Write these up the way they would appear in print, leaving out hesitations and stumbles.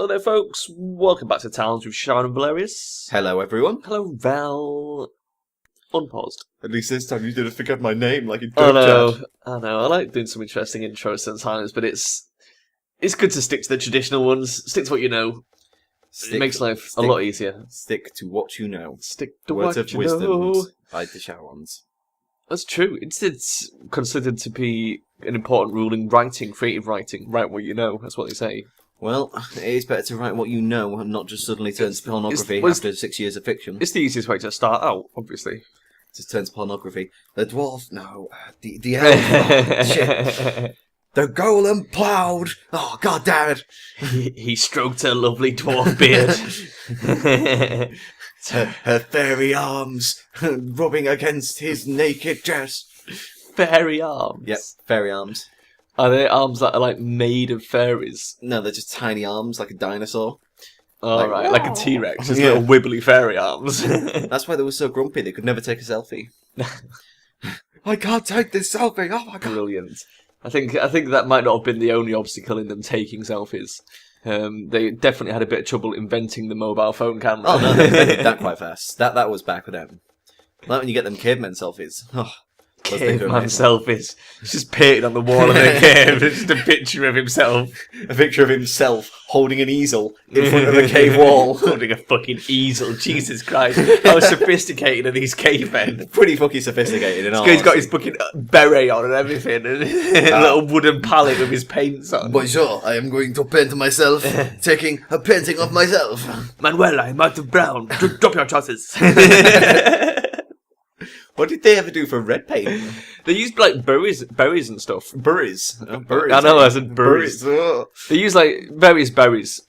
So there, folks, welcome back to Towns with Charon and Velerious. Hello, everyone. Hello, Val. Unpaused. At least this time you didn't forget my name like in I Derpsville. know. I like doing some interesting intros sometimes, but it's good to stick to the traditional ones. Stick to what you know. It makes life a lot easier. Stick to what you know. Stick to Words what of you wisdom know. by the Charons. That's true. It's considered to be an important rule in writing, creative writing. Write what you know. That's what they say. Well, it is better to write what you know and not just suddenly turn to pornography after 6 years of fiction. It's the easiest way to start out, obviously. Just turn to pornography. The dwarf, no. The elf, oh, shit. The golem plowed. Oh, god damn it. He stroked her lovely dwarf beard. her fairy arms rubbing against his naked chest. Fairy arms? Yep, fairy arms. Are they arms that are like made of fairies? No, they're just tiny arms like a dinosaur. Oh, right, like a T-Rex, just little wibbly fairy arms. That's why they were so grumpy, they could never take a selfie. I can't take this selfie, oh my god. Brilliant. I think that might not have been the only obstacle in them taking selfies. They definitely had a bit of trouble inventing the mobile phone camera. Oh no, they invented that quite fast. That was back with them. Like when you get them cavemen selfies. Oh, caveman selfies. It's just painted on the wall of the cave. It's just a picture of himself. A picture of himself holding an easel in front of a cave wall. Holding a fucking easel. Jesus Christ. How sophisticated are these cavemen? Pretty fucking sophisticated in all. He's got his fucking beret on and everything. And a little wooden palette with his paints on. Bonjour, I am going to paint myself. Taking a painting of myself. Manuel, I'm out of brown. Drop your trousers. What did they ever do for red paint? They used like berries and stuff. Berries. Berries. I know, I said berries. Oh. They use like various berries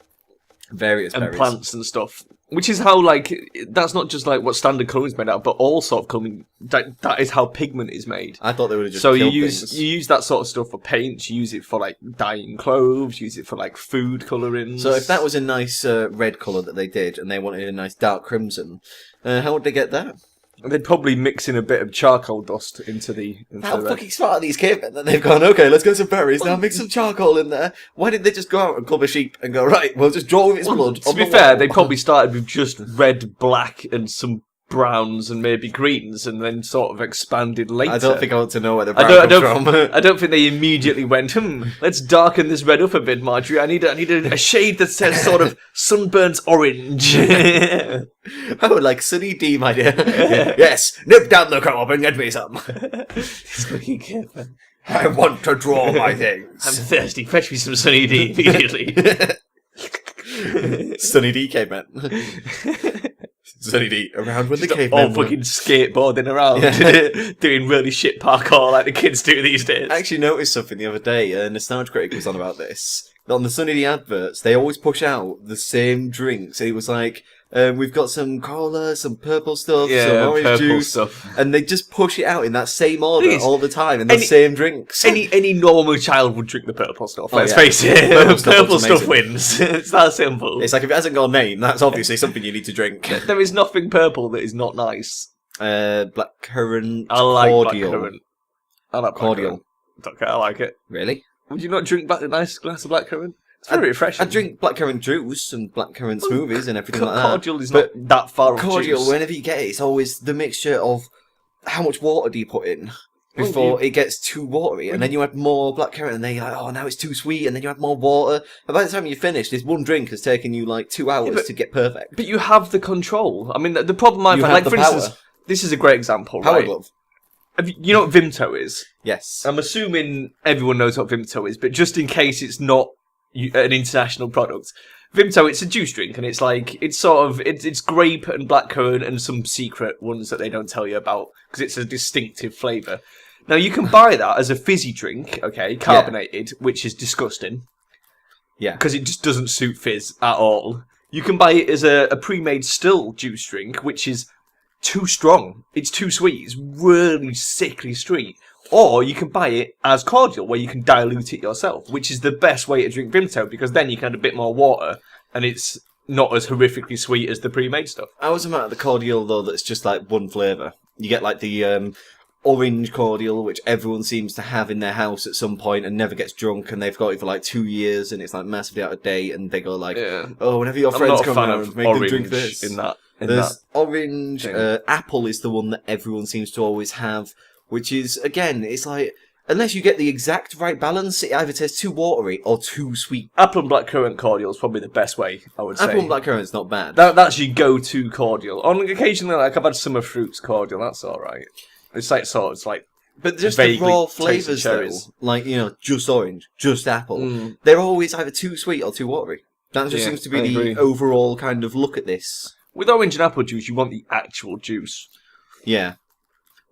And and plants and stuff, which is how like that's not just like what standard colouring is made out of, but all sort of colouring. That is how pigment is made. I thought they would have just so killed you things. use that sort of stuff for paints. You use it for like dyeing clothes. Use it for like food colouring. So if that was a nice red colour that they did, and they wanted a nice dark crimson, how would they get that? They'd probably mix in a bit of charcoal dust into the. How fucking smart are these cavemen that they've gone, okay, let's get some berries, now mix some charcoal in there. Why didn't they just go out and club a sheep and go, right, we'll just draw with its blood? To be fair, they probably started with just red, black, and some browns and maybe greens, and then sort of expanded later. I don't think I want to know where the brown comes from. I don't think they immediately went, let's darken this red up a bit, Marjorie. I need a shade that says sort of sunburnt orange. Oh, like Sunny D, my dear. Yes, nip down the co-op and get me some. He's fucking caveman. I want to draw my things. I'm thirsty. Fetch me some Sunny D immediately. Sunny D caveman. Sunny D around with Just the caveman. all fucking skateboarding around, doing really shit parkour like the kids do these days. I actually noticed something the other day. A Nostalgia Critic was on about this. On the Sunny D adverts, they always push out the same drinks. He was like, we've got some cola, some purple stuff, some orange juice, stuff. And they just push it out in that same order all the time, in the same drinks. Any normal child would drink the purple stuff, let's face it. Purple stuff wins. It's that simple. It's like, if it hasn't got a name, that's obviously something you need to drink. There is nothing purple that is not nice. Blackcurrant I like cordial. blackcurrant. I like cordial. Okay, I like it. Really? Would you not drink a nice glass of blackcurrant? It's very refreshing. I drink blackcurrant juice and blackcurrant smoothies and everything like that. Cordial is not that far off cordial, juice. whenever you get it, it's always the mixture of how much water do you put in before it gets too watery, and then you add more blackcurrant, and then you're like, oh, now it's too sweet, and then you add more water. And by the time you finish, this one drink has taken you like 2 hours to get perfect. But you have the control. I mean, the problem I find, like for instance, this is a great example, Power right? glove. You know what Vimto is? Yes. I'm assuming everyone knows what Vimto is, but just in case it's not an international product, Vimto, it's a juice drink, and it's grape and blackcurrant and some secret ones that they don't tell you about because it's a distinctive flavour. Now you can buy that as a fizzy drink, okay, carbonated, which is disgusting. Yeah. Because it just doesn't suit fizz at all. You can buy it as a pre-made still juice drink, which is too strong. It's too sweet. It's really sickly sweet. Or you can buy it as cordial, where you can dilute it yourself, which is the best way to drink Vimto, because then you can add a bit more water, and it's not as horrifically sweet as the pre-made stuff. I was about the cordial, though, that's just like one flavour. You get like the orange cordial, which everyone seems to have in their house at some point and never gets drunk, and they've got it for like 2 years, and it's like massively out of date, and they go like, "Oh, whenever your friends come around, make them drink this." There's orange. Apple is the one that everyone seems to always have, which is, again, it's like, unless you get the exact right balance, it either tastes too watery or too sweet. Apple and blackcurrant cordial is probably the best way, I would say. Apple and blackcurrant's not bad. That's your go-to cordial. On occasionally, like, I've had summer fruits cordial, that's alright. It's like, But just the raw flavours, though, like, just orange, just apple, they're always either too sweet or too watery. That just seems to be the overall kind of look at this. With orange and apple juice, you want the actual juice. Yeah.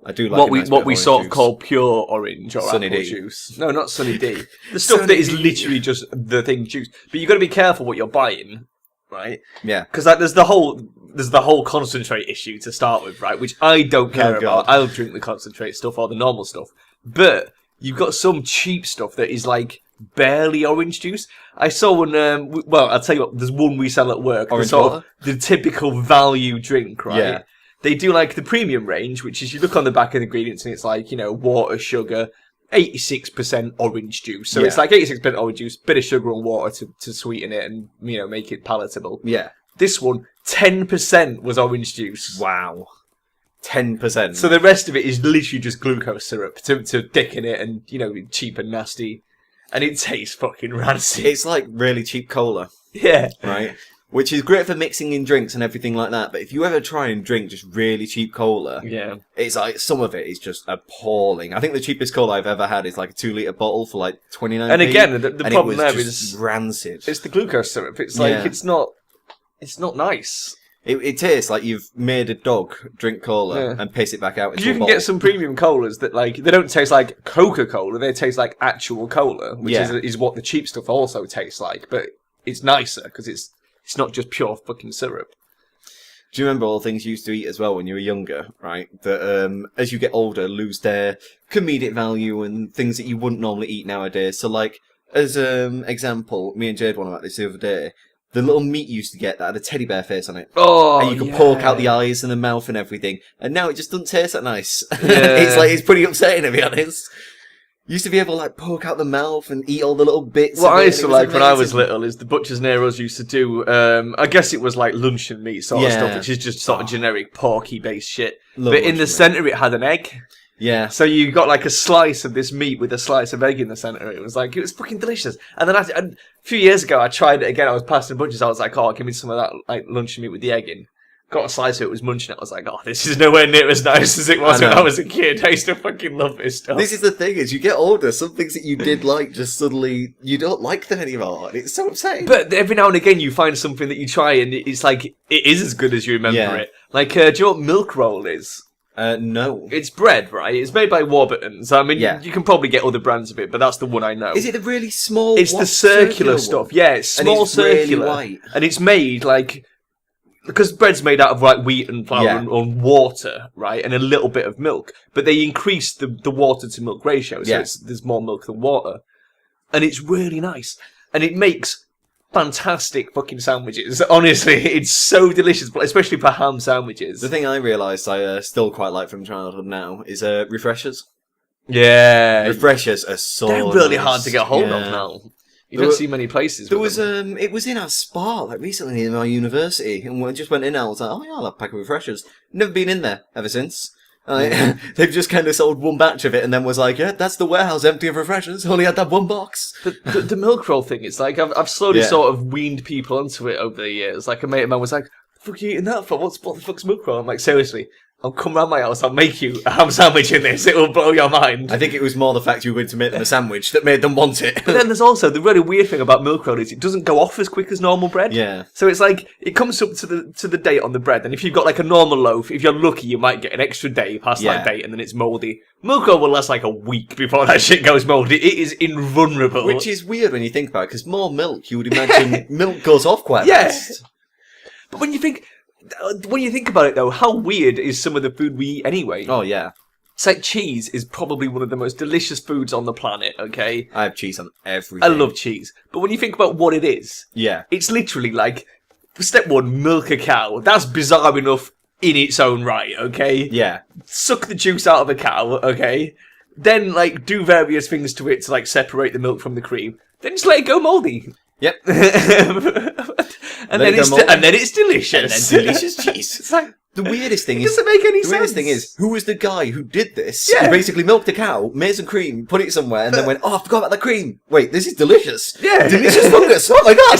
I do like what we sort of call pure orange or Sunny apple juice. No, not Sunny D. The stuff that is literally just the thing juice. But you've got to be careful what you're buying, right? Yeah. Because like, there's the whole concentrate issue to start with, right? Which I don't care about. I'll drink the concentrate stuff or the normal stuff. But you've got some cheap stuff that is like barely orange juice. I saw one. I'll tell you what. There's one we sell at work. Orange water? The typical value drink, right? Yeah. They do like the premium range, which is you look on the back of the ingredients and it's like, water, sugar, 86% orange juice. So it's like 86% orange juice, bit of sugar and water to sweeten it and, make it palatable. Yeah. This one, 10% was orange juice. Wow. 10%. So the rest of it is literally just glucose syrup to dick in it and, cheap and nasty. And it tastes fucking rancid. It's like really cheap cola. Yeah. Right? Which is great for mixing in drinks and everything like that. But if you ever try and drink just really cheap cola, it's like some of it is just appalling. I think the cheapest cola I've ever had is like a 2-litre bottle for like 29p. And again, the problem there is rancid. It's the glucose syrup. It's like it's not nice. It tastes like you've made a dog drink cola and piss it back out into a bottle. You can get some premium colas that like they don't taste like Coca-Cola. They taste like actual cola, which is what the cheap stuff also tastes like. But it's nicer because it's not just pure fucking syrup. Do you remember all the things you used to eat as well when you were younger, right? That as you get older, lose their comedic value and things that you wouldn't normally eat nowadays. So, like, as example, me and Jade went about this the other day. The little meat you used to get that had a teddy bear face on it. Oh, and you could poke out the eyes and the mouth and everything. And now it just doesn't taste that nice. It's pretty upsetting, to be honest. You used to be able to like poke out the mouth and eat all the little bits. What I used to like when I was little is the butchers near us used to do, I guess it was like luncheon meat sort of stuff, which is just sort of generic porky based shit. But in the centre it had an egg. Yeah. So you got like a slice of this meat with a slice of egg in the centre. It was fucking delicious. And then a few years ago I tried it again. I was passing the butchers. I was like, oh, give me some of that like luncheon meat with the egg in. Got a slice of it, was munching it. I was like, oh, this is nowhere near as nice as it was when I was a kid. I used to fucking love this stuff. This is the thing, as you get older, some things that you did like, just suddenly, you don't like them anymore. It's so upsetting. But every now and again, you find something that you try and it's like, it is as good as you remember it. Like, do you know what milk roll is? No. It's bread, right? It's made by Warburton's. I mean, you can probably get other brands of it, but that's the one I know. Is it the really small? It's the circular stuff. Yeah, it's small, circular. Really white. And it's made like... Because bread's made out of like wheat and flour and water, right, and a little bit of milk, but they increase the water to milk ratio, so there's more milk than water, and it's really nice, and it makes fantastic fucking sandwiches. Honestly, it's so delicious, especially for ham sandwiches. The thing I realised I still quite like from childhood now is refreshers. Yeah, refreshers are so they're really hard to get hold of now. You don't see many places. There was it was in our spa like recently in our university, and we just went in. And I was like, oh yeah, I'll have a pack of refreshers. Never been in there ever since. They've just kind of sold one batch of it, and then was like, yeah, that's the warehouse empty of refreshers. Only had that one box. The milk roll thing. It's like I've slowly sort of weaned people onto it over the years. Like a mate of mine was like, "What the fuck are you eating that for? What the fuck's milk roll?" I'm like, seriously. I'll come round my house, I'll make you a ham sandwich in this, it'll blow your mind. I think it was more the fact you were going to make them a sandwich that made them want it. But then there's also, the really weird thing about milk roll is it doesn't go off as quick as normal bread. Yeah. So it's like, it comes up to the date on the bread, and if you've got like a normal loaf, if you're lucky, you might get an extra day past that date, and then it's mouldy. Milk roll will last like a week before that shit goes mouldy. It is invulnerable. Which is weird when you think about it, because more milk, you would imagine milk goes off quite fast. But when you think about it, though, how weird is some of the food we eat anyway? Oh, yeah. It's like cheese is probably one of the most delicious foods on the planet, okay? I have cheese on everything. I love cheese. But when you think about what it is, it's literally like, step one, milk a cow. That's bizarre enough in its own right, okay? Yeah. Suck the juice out of a cow, okay? Then, like, do various things to it to, like, separate the milk from the cream. Then just let it go mouldy. Yep. and then it's delicious. And then delicious cheese. It's like, the weirdest thing it is... doesn't make any The sense. weirdest thing is, who was the guy who did this? Yeah. He basically milked a cow, made some cream, put it somewhere, and then went, oh, I forgot about the cream. Wait, this is delicious. Yeah. Delicious fungus. Oh my god.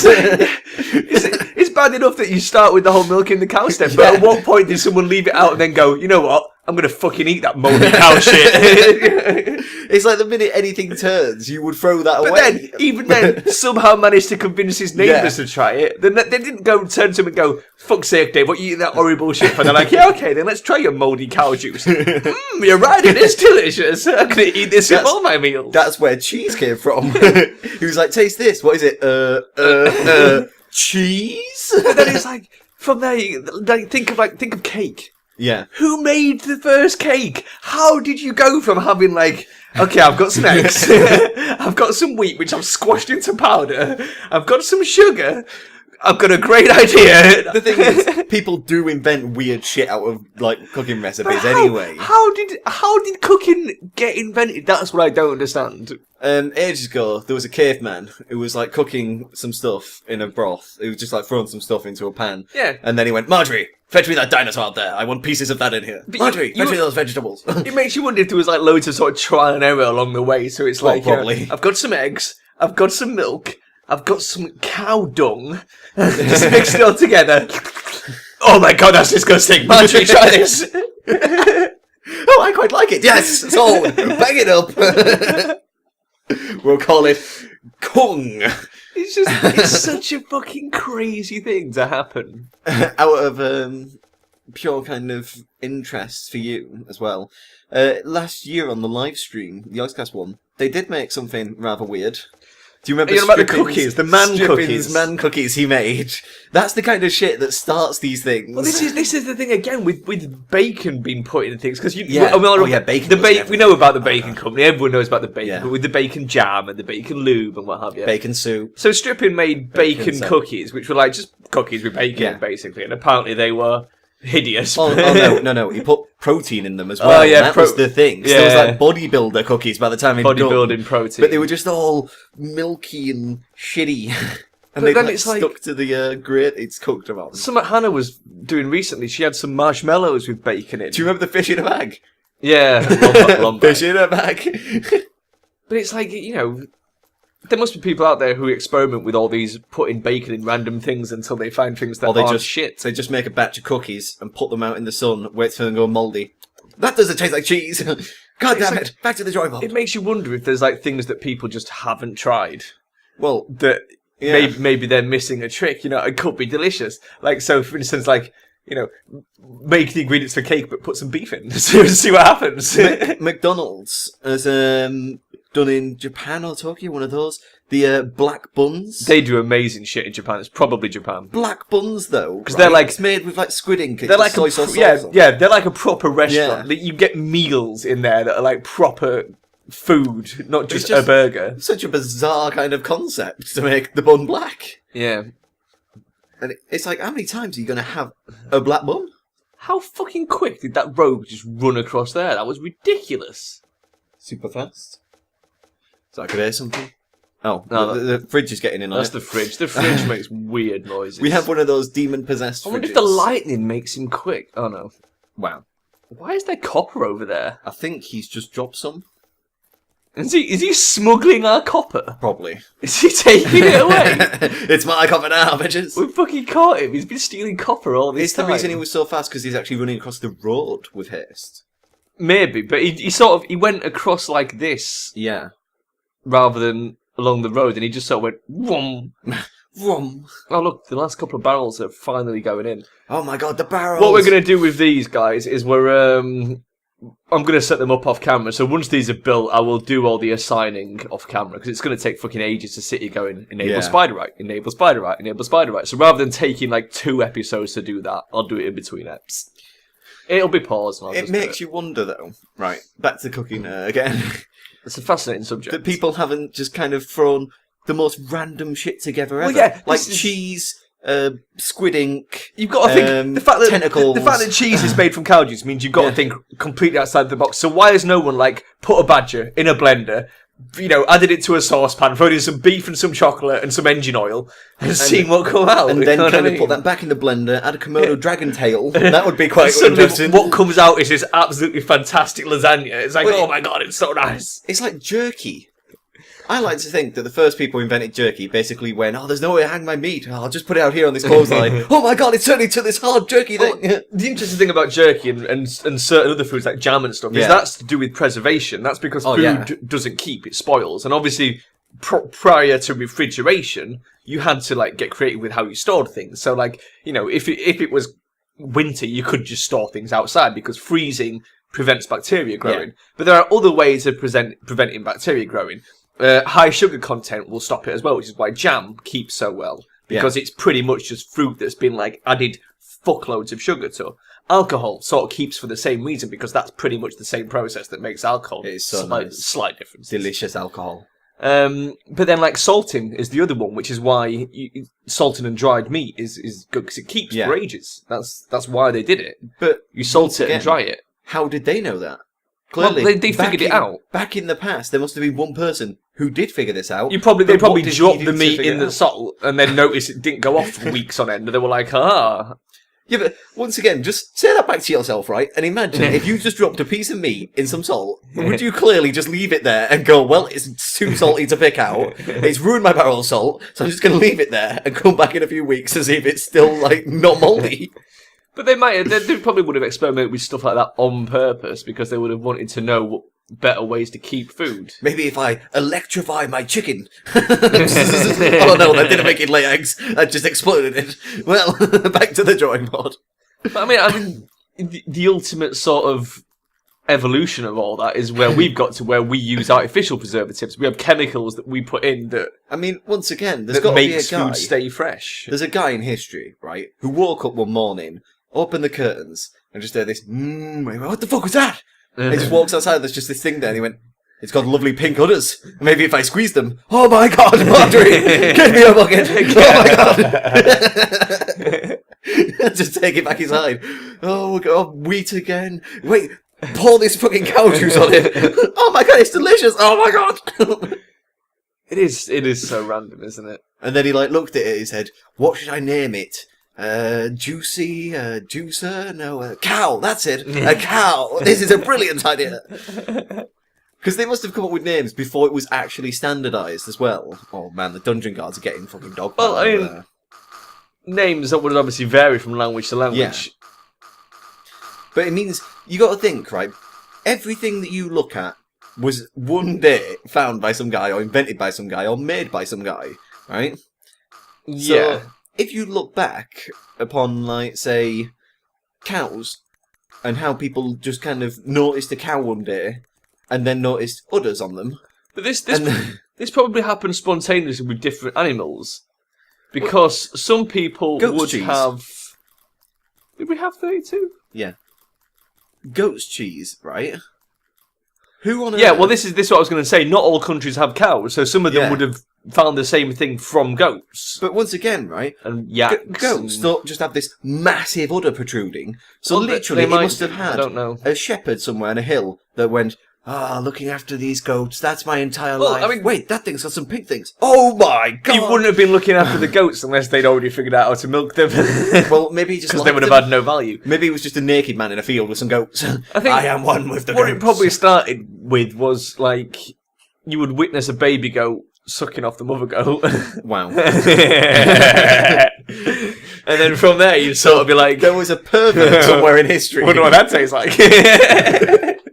It's bad enough that you start with the whole milking the cow step, but at what point did someone leave it out and then go, you know what? I'm going to fucking eat that mouldy cow shit. It's like the minute anything turns, you would throw that But away. then, even then, somehow managed to convince his neighbours to try it. Then they didn't go turn to him and go, fuck's sake, Dave, what are you eating that horrible shit for? And they're like, yeah, okay, then let's try your mouldy cow juice. You're right, it is delicious. I'm going to eat this with all my meals. That's where cheese came from. He was like, taste this. What is it? Cheese? But then it's like, from there, think of cake. Yeah. Who made the first cake? How did you go from having like, okay, I've got some eggs, I've got some wheat which I've squashed into powder, I've got some sugar, I've got a great idea. The thing is, people do invent weird shit out of like cooking recipes anyway. How did cooking get invented? That's what I don't understand. Ages ago, there was a caveman who was like cooking some stuff in a broth. He was just like throwing some stuff into a pan. Yeah. And then he went, Marjorie, fetch me that dinosaur out there. I want pieces of that in here. But Marjorie, fetch me those vegetables. It makes you wonder if there was like loads of sort of trial and error along the way. So it's like, probably. I've got some eggs, I've got some milk, I've got some cow dung, just mixed it all together. Oh my god, that's disgusting. Marjorie, try this. Oh, I quite like it. Yes, sold. Bang it up. We'll call it Kung. It's such a fucking crazy thing to happen. Out of pure kind of interest for you as well. Last year on the live stream, the Oxcast one, they did make something rather weird. Do you remember about the cookies, the man cookies he made? That's the kind of shit that starts these things. Well, this is the thing again with bacon being put in things because bacon. We know about the bacon company. Everyone knows about the bacon, Yeah. but with the bacon jam and the bacon lube and what have you. Bacon soup. So Stripping made bacon soup. cookies, which were like just cookies with bacon Yeah. basically, and apparently they were hideous. Oh no! He put protein in them as well. Oh, yeah, that was the thing. So yeah. there was like bodybuilder cookies by the time he'd Bodybuilding done, protein, but they were just all milky and shitty. And But they then like, it's like- stuck to the grit it's cooked about. Something Hannah was doing recently. She had some marshmallows with bacon in. Do you remember the fish in a bag? Yeah, long Fish back. in a bag. But it's like, you know, there must be people out there who experiment with all these putting bacon in random things until they find things that Or they aren't just shit. They just make a batch of cookies and put them out in the sun, wait for them to go mouldy. That doesn't taste like cheese. God damn it! Back to the drawing board. It makes you wonder if there's like things that people just haven't tried Well, that yeah. maybe they're missing a trick. You know, it could be delicious. Like, so for instance, like, you know, make the ingredients for cake but put some beef in. See what happens. McDonald's has done in Japan or Tokyo, one of those. The black buns. They do amazing shit in Japan. It's probably Japan. Black buns though, Because they're like it's made with like squid ink. they're like soy sauce. yeah, they're like a proper restaurant. Yeah. That you get meals in there that are like proper food, not just a just- burger. Such a bizarre kind of concept to make the bun black. Yeah. And it's like, how many times are you going to have a black bun? How fucking quick did that rogue just run across there? That was ridiculous. Super fast. So I could hear something. Oh, No, the fridge is getting in on That's it. the fridge. The fridge makes weird noises. We have one of those demon-possessed I wonder fridges. if the lightning makes him quick. Oh no. Wow. Why is there copper over there? I think he's just dropped some. Is he smuggling our copper? Probably. Is he taking it away? It's my copper now, bitches. We fucking caught him. He's been stealing copper all this It's the time. reason he was so fast, because he's actually running across the road with haste. Maybe, but he went across like this Yeah. rather than along the road, and he just sort of went whoom. Vroom. Oh look, the last couple of barrels are finally going in. Oh my god, the barrels! What we're going to do with these guys is I'm going to set them up off camera. So once these are built, I will do all the assigning off camera because it's going to take fucking ages to sit here going enable spider right, enable spider right, enable spider right. So rather than taking like 2 episodes to do that, I'll do it in between eps. It'll be paused. And I'll It just do makes you wonder, though. Right, back to cooking again. It's a fascinating subject. That people haven't just kind of thrown the most random shit together ever. Well, yeah, like this is- cheese, squid ink. You've got to think the fact that tentacles. The fact that cheese is made from cow juice means you've got to think completely outside the box. So why has no one like put a badger in a blender, added it to a saucepan, thrown in some beef and some chocolate and some engine oil, and seen what come out, and then kind of put that back in the blender, add a Komodo dragon tail. That would be quite interesting. What comes out is this absolutely fantastic lasagna. It's like, oh my god, it's so nice. It's like jerky. I like to think that the first people who invented jerky basically went, there's no way to hang my meat. I'll just put it out here on this clothesline. Oh my god, it's turning into this hard jerky thing. The interesting thing about jerky and certain other foods like jam and stuff is that's to do with preservation. That's because food doesn't keep, it spoils. And obviously, prior to refrigeration, you had to like get creative with how you stored things. So like, if it was winter, you could just store things outside because freezing prevents bacteria growing. Yeah. But there are other ways of preventing bacteria growing. High sugar content will stop it as well, which is why jam keeps so well. Because it's pretty much just fruit that's been like added fuckloads of sugar to. Alcohol sort of keeps for the same reason because that's pretty much the same process that makes alcohol. It's so slight difference. Delicious alcohol. But then like salting is the other one, which is why salting and dried meat is good because it keeps for ages. That's why they did it. But you salt it and dry it. How did they know that? Clearly, well, they figured it out. Back in the past, there must have been one person who did figure this out. They probably dropped the meat in the salt and then noticed it didn't go off for weeks on end. And they were like, Yeah, but once again, just say that back to yourself, right? And imagine if you just dropped a piece of meat in some salt, would you clearly just leave it there and go, well, it's too salty to pick out. It's ruined my barrel of salt, so I'm just going to leave it there and come back in a few weeks to see if it's still, like, not mouldy. But they probably would have experimented with stuff like that on purpose because they would have wanted to know better ways to keep food. Maybe if I electrify my chicken. Oh no, that didn't make it lay eggs. That just exploded it. Well, back to the drawing board. But I mean, the ultimate sort of evolution of all that is where we've got to where we use artificial preservatives. We have chemicals that we put in that. I mean, once again, there's got to be a guy. Food stay fresh. There's a guy in history, right, who woke up one morning, opened the curtains, and just heard this. What the fuck was that? And he just walks outside. There's just this thing there, and he went. It's got lovely pink udders. Maybe if I squeeze them. Oh my god, Marjorie! Give me a bucket! Oh my god! Just take it back inside. Oh god, wheat again. Wait, pour this fucking cow juice on it. Oh my god, it's delicious! Oh my god! It is so random, isn't it? And then he looked at it, he said, what should I name it? Juicy, juicer? No, cow, that's it. A cow. This is a brilliant idea. Because they must have come up with names before it was actually standardised as well. Oh man, the dungeon guards are getting fucking dog. Well, I mean, names that would obviously vary from language to language. Yeah. But it means, you got to think, right? Everything that you look at was one day found by some guy, or invented by some guy, or made by some guy, right? Yeah. So, if you look back upon, like, say, cows, and how people just kind of noticed a cow one day, and then noticed udders on them. But this probably happened spontaneously with different animals. Because some people would cheese. have... Did we have 32? Yeah. Goat's cheese, right? Who on earth... Yeah, well, this is what I was going to say. Not all countries have cows, so some of them would have found the same thing from goats. But once again, right? And yaks. Goats don't just have this massive udder protruding. So literally, he must have had a shepherd somewhere on a hill that went... looking after these goats, that's my entire life. I mean, wait, that thing's got some pink things. Oh my god! You wouldn't have been looking after the goats unless they'd already figured out how to milk them. Well, maybe he just because they would have had no value. Maybe he was just a naked man in a field with some goats. I am one with the goats. What it probably started with was, like, you would witness a baby goat sucking off the mother goat. Wow. And then from there, you'd sort of be like... There was a pervert somewhere in history. I wonder what that tastes like.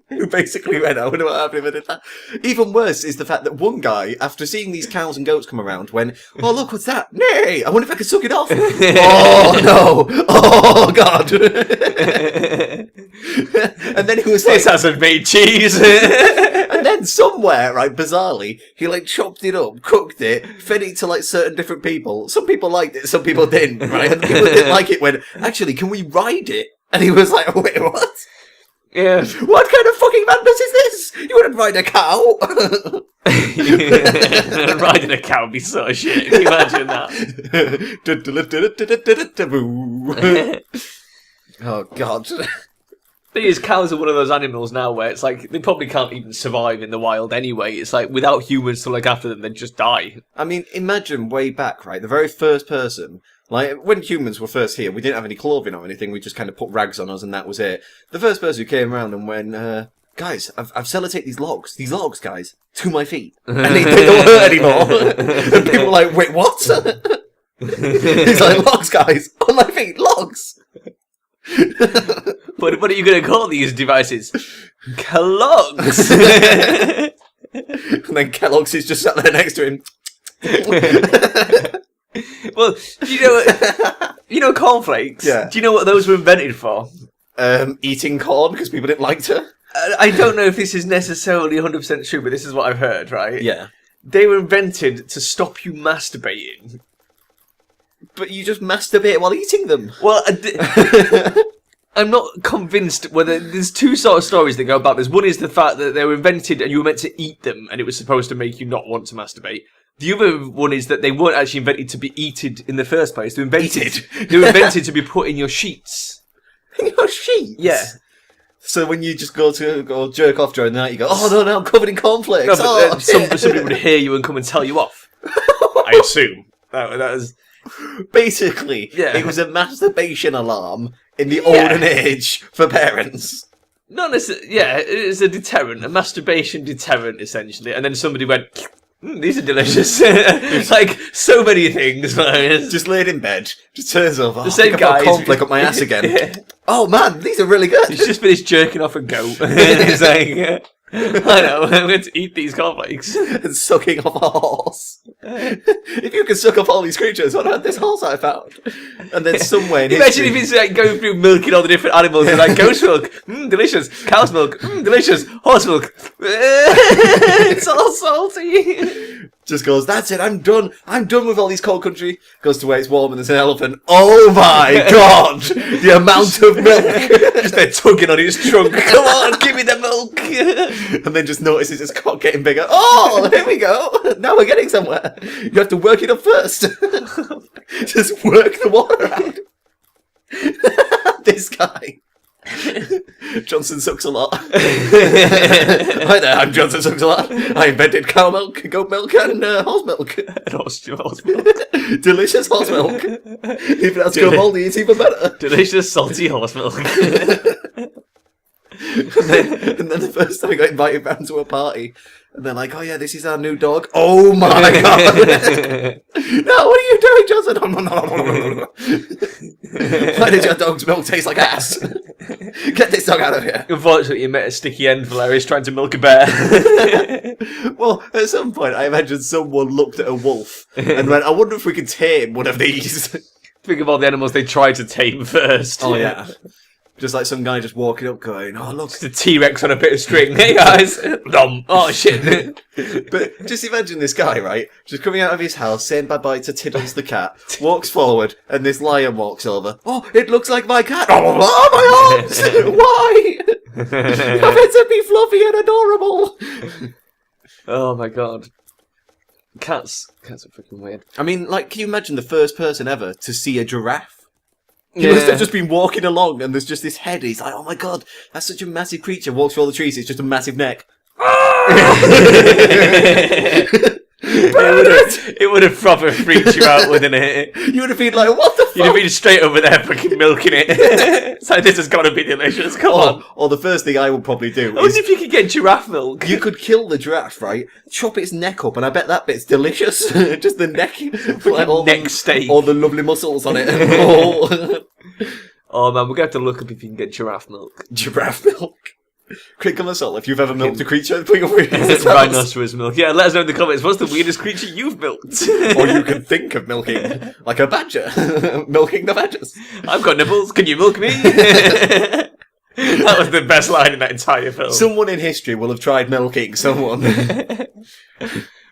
Who basically went, I wonder what happened if I did that. Even worse is the fact that one guy, after seeing these cows and goats come around, went, oh, look, what's that? Nay, I wonder if I could suck it off. Oh, no. Oh, God. And then he was like... This hasn't made cheese. And then somewhere, right, bizarrely, he, like, chopped it up, cooked it, fed it to, like, certain different people. Some people liked it, some people didn't, right? And the people that didn't like it went, actually, can we ride it? And he was like, wait, what? Yeah. What kind of fucking madness is this? You wouldn't ride a cow. Riding a cow would be so shit. Can you imagine that? Oh, God. Thing is, cows are one of those animals now where it's like they probably can't even survive in the wild anyway. It's like without humans to look after them, they'd just die. I mean, imagine way back, right? The very first person, like when humans were first here, we didn't have any clothing or anything. We just kind of put rags on us, and that was it. The first person who came around and went, "Guys, I've sellotaped these logs, guys, to my feet, and they don't hurt anymore." And people were like, "Wait, what?" He's like, "Logs, guys, on my feet, logs." What are you going to call these devices? Kellogg's. And then Kellogg's is just sat there next to him. Well, you know cornflakes? Yeah. Do you know what those were invented for? Eating corn because people didn't like to. I don't know if this is necessarily 100% true, but this is what I've heard, right? Yeah. They were invented to stop you masturbating. But you just masturbate while eating them. Well, I'm not convinced whether... There's two sort of stories that go about this. One is the fact that they were invented and you were meant to eat them, and it was supposed to make you not want to masturbate. The other one is that they weren't actually invented to be eaten in the first place. They were invented to be put in your sheets. In your sheets? Yeah. So when you just go jerk off during the night, you go, "Oh no, I'm covered in cornflakes." No, but somebody would hear you and come and tell you off. I assume. That was... Basically, yeah. It was a masturbation alarm in the olden age for parents. Not necessarily. Yeah, it's a deterrent, a masturbation deterrent, essentially. And then somebody went, "These are delicious." Like so many things. Just laid in bed, just turns over. The same I guy. cornflake up my ass again. Yeah. Oh man, these are really good. He's just finished jerking off a goat. He's like, "I know, I'm going to eat these cornflakes." And sucking off a horse. If you can suck off all these creatures, what about this horse I found? And then somewhere in Imagine history... if it's like going through milking all the different animals and like goat's milk, delicious. Cow's milk, delicious. Horse milk, it's all salty. Just goes, "That's it, I'm done with all these cold country." Goes to where it's warm and there's an elephant. Oh my god! The amount of milk! Just there tugging on his trunk. Come on, give me the milk. And then just notices his cock getting bigger. Oh, here we go. Now we're getting somewhere. You have to work it up first. Just work the water out. This guy. Johnson sucks a lot. Hi there, I'm Johnson sucks a lot. I invented cow milk, goat milk, and horse milk. And horse milk. Delicious horse milk. If that's go moldy, it's even better. Delicious salty horse milk. And then the first time I got invited round to a party, and they're like, "Oh yeah, this is our new dog." Oh my god! No, what are you doing, Johnson? Why did your dog's milk taste like ass? Get this dog out of here. Unfortunately, you met a sticky end, Velerious, trying to milk a bear. Well, at some point, I imagine someone looked at a wolf and went, "I wonder if we could tame one of these." Think of all the animals they tried to tame first. Oh yeah. Just like some guy just walking up going, "Oh look, It's a T-Rex on a bit of string. Hey guys! Oh shit. But just imagine this guy, right? Just coming out of his house, saying bye-bye to Tiddles the cat, walks forward, and this lion walks over. "Oh, it looks like my cat." "Oh, my arms! Why? You're meant to be fluffy and adorable." Oh my god. Cats are freaking weird. I mean, like, can you imagine the first person ever to see a giraffe? He must have just been walking along, and there's just this head. He's like, "Oh my god, that's such a massive creature." Walks through all the trees, it's just a massive neck. It would have proper freaked you out, wouldn't it? You would have been like, "What the fuck?" You'd have been straight over there fucking milking it. It's like, this has got to be delicious, come on. Or the first thing I would probably do I wonder is... if you could get giraffe milk. You could kill the giraffe, right? Chop its neck up, and I bet that bit's delicious. Just the neck. Like all neck steak. All the lovely muscles on it. Oh man, we're going to have to look up if you can get giraffe milk. Giraffe milk. Quick on us all, if you've ever milked a creature, put your It's rhinoceros milk. Yeah, let us know in the comments, what's the weirdest creature you've milked? Or you can think of milking, like a badger. Milking the badgers. I've got nibbles, can you milk me? That was the best line in that entire film. Someone in history will have tried milking someone.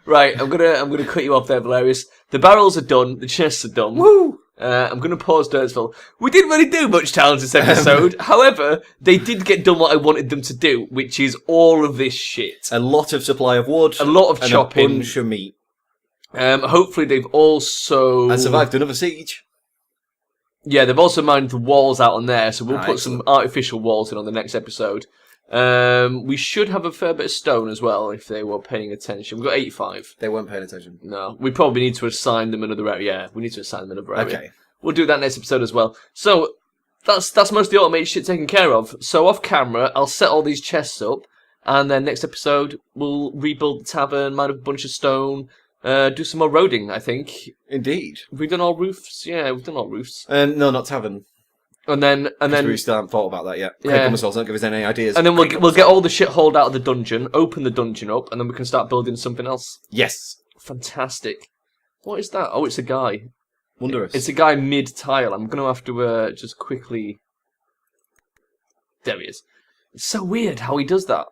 Right, I'm gonna cut you off there, Velerious. The barrels are done, the chests are done. Woo! I'm going to pause Derpsville. We didn't really do much towns this episode. However, they did get done what I wanted them to do, which is all of this shit. A lot of supply of wood. A lot of and chopping. A bunch of meat. Hopefully they've also... And survived another siege. Yeah, they've also mined the walls out on there, so we'll put Excellent. some artificial walls in on the next episode. We should have a fair bit of stone as well, if they were paying attention. We've got 85. They weren't paying attention. No, we probably need to assign them another area. Yeah, we need to assign them another area. Okay. We'll do that next episode as well. So, that's most of the automated shit taken care of. So, off camera, I'll set all these chests up, and then next episode, we'll rebuild the tavern, mine up a bunch of stone, do some more roading, I think. Indeed. Have we done all roofs? Yeah, we've done all roofs. No, not tavern. And then We still haven't thought about that yet. Yeah. Craig Gummersall, don't give us any ideas. And then we'll get all the shit hauled out of the dungeon, open the dungeon up, and then we can start building something else. Yes. Fantastic. What is that? Oh, it's a guy. Wondrous. It's a guy mid-tile. I'm going to have to just quickly... There he is. It's so weird how he does that.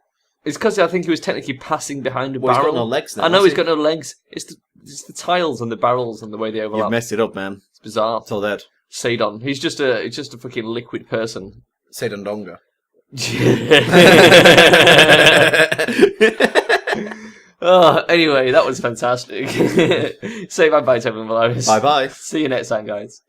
It's because I think he was technically passing behind a barrel. He's got no legs now. I know he's got no legs. It's the tiles and the barrels and the way they overlap. You've messed it up, man. It's bizarre. It's all dead. Sadon. He's just a fucking liquid person. Sadon Donga. Anyway, that was fantastic. Say bye-bye to everyone, Velerious. Bye-bye. See you next time, guys.